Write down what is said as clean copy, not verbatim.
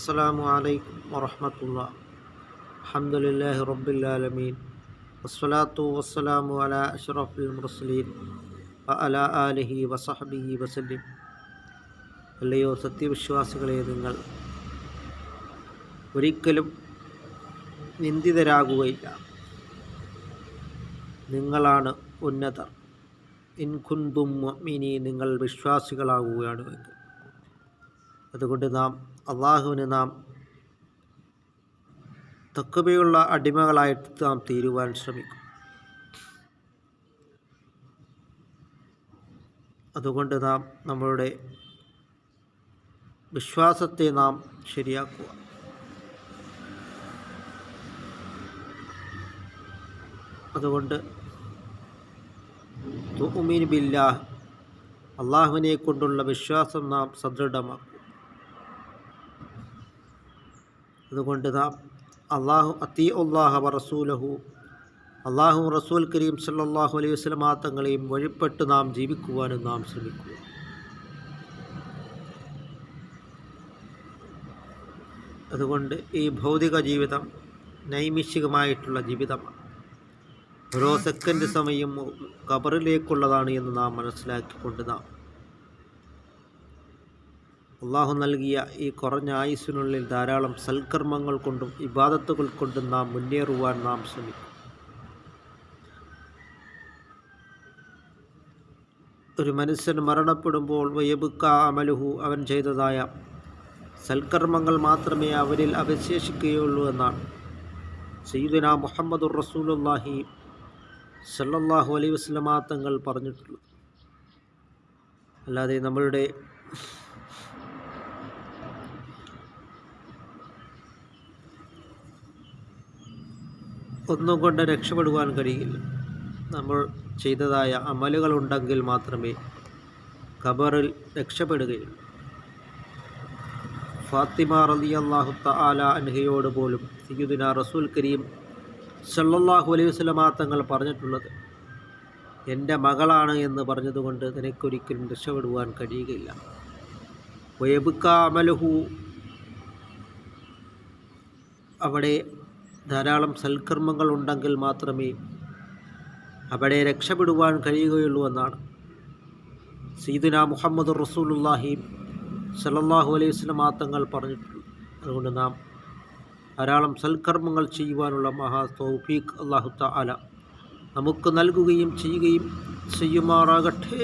അസ്സലാമു അലൈക്കും വറഹ്മത്തുള്ളാഹി. അൽഹംദുലില്ലാഹി റബ്ബിൽ ആലമീൻ. വസ്സലാത്തു വസ്സലാമു അലാ അഷ്റഫിൽ മുർസലീൻ വഅലാ ആലിഹി വസഹ്ബിഹി വസല്ലം. അല്ലയോ സത്യവിശ്വാസികളെ, നിങ്ങൾ ഒരിക്കലും നിന്ദിതരാകുകയില്ല. നിങ്ങളാണ് ഉന്നതർ. ഇൻ കുന്തും മുഅ്മിനീൻ, നിങ്ങൾ വിശ്വാസികളാകുകയാണ് എങ്കിൽ. അതുകൊണ്ട് അള്ളാഹുവിന് തഖ്വയുള്ള അടിമകളായിട്ട് നാം തീരുവാൻ ശ്രമിക്കും. അതുകൊണ്ട് നമ്മളുടെ വിശ്വാസത്തെ ശരിയാക്കുക. അതുകൊണ്ട് തുഅ്മിനു ബില്ലാഹ്, അള്ളാഹുവിനെ കൊണ്ടുള്ള വിശ്വാസം സദൃഢമാക്കും. അതുകൊണ്ട് അല്ലാഹു വ റസൂലഹു, അള്ളാഹു റസൂൽ കരീം സല്ലല്ലാഹു അലൈഹി വസല്ലം തങ്ങളെയും വഴിപ്പെട്ട് ജീവിക്കുവാനും ശ്രമിക്കുക. അതുകൊണ്ട് ഈ ഭൗതിക ജീവിതം നൈമിഷികമായിട്ടുള്ള ജീവിതമാണ്. ഓരോ സെക്കൻഡ് സമയം ഖബറിലേക്കുള്ളതാണ് എന്ന് മനസ്സിലാക്കിക്കൊണ്ട് അള്ളാഹു നൽകിയ ഈ കുറഞ്ഞ ആയുസ്സിനുള്ളിൽ ധാരാളം സൽക്കർമ്മങ്ങൾ കൊണ്ടും ഇബാദത്തുകൾ കൊണ്ടും മുന്നേറുവാൻ ശ്രമിക്കും. ഒരു മനുഷ്യൻ മരണപ്പെടുമ്പോൾ വയബ്ക അമലുഹു, അവൻ ചെയ്തതായ സൽക്കർമ്മങ്ങൾ മാത്രമേ അവരിൽ അവശേഷിക്കുകയുള്ളൂ എന്നാണ് സയ്യിദുനാ മുഹമ്മദുർ റസൂലുള്ളാഹി സല്ലല്ലാഹു അലൈഹി വസല്ലം തങ്ങൾ പറഞ്ഞിട്ടുള്ളത്. അല്ലാതെ നമ്മളുടെ ഒന്നും കൊണ്ട് രക്ഷപ്പെടുവാൻ കഴിയില്ല. നമ്മൾ ചെയ്തതായ അമലുകളുണ്ടെങ്കിൽ മാത്രമേ ഖബറിൽ രക്ഷപ്പെടുകയുള്ളൂ. ഫാത്തിമ റളിയല്ലാഹു തആല അൻഹയോട് പോലും സയ്യിദുനാ റസൂൽ കരീം സല്ലല്ലാഹു അലൈഹി വസല്ലം തങ്ങൾ പറഞ്ഞിട്ടുള്ളത്, എൻ്റെ മകളാണ് എന്ന് പറഞ്ഞതുകൊണ്ട് നിനക്കൊരിക്കലും രക്ഷപ്പെടുവാൻ കഴിയുകയില്ല. വയബ്ക അമലുഹു, അവിടെ ധാരാളം സൽക്കർമ്മങ്ങൾ ഉണ്ടെങ്കിൽ മാത്രമേ അവിടെ രക്ഷപ്പെടുവാൻ കഴിയുകയുള്ളൂ എന്നാണ് സയ്യിദുനാ മുഹമ്മദുർ റസൂലുള്ളാഹി സല്ലല്ലാഹു അലൈഹി വസല്ലം തങ്ങൾ പറഞ്ഞിട്ടുള്ളത്. അതുകൊണ്ട് ധാരാളം സൽക്കർമ്മങ്ങൾ ചെയ്യുവാനുള്ള മഹാ തൗഫീഖ് അല്ലാഹു തആല നമുക്ക് നൽകുകയും ചെയ്യുമാറാകട്ടെ.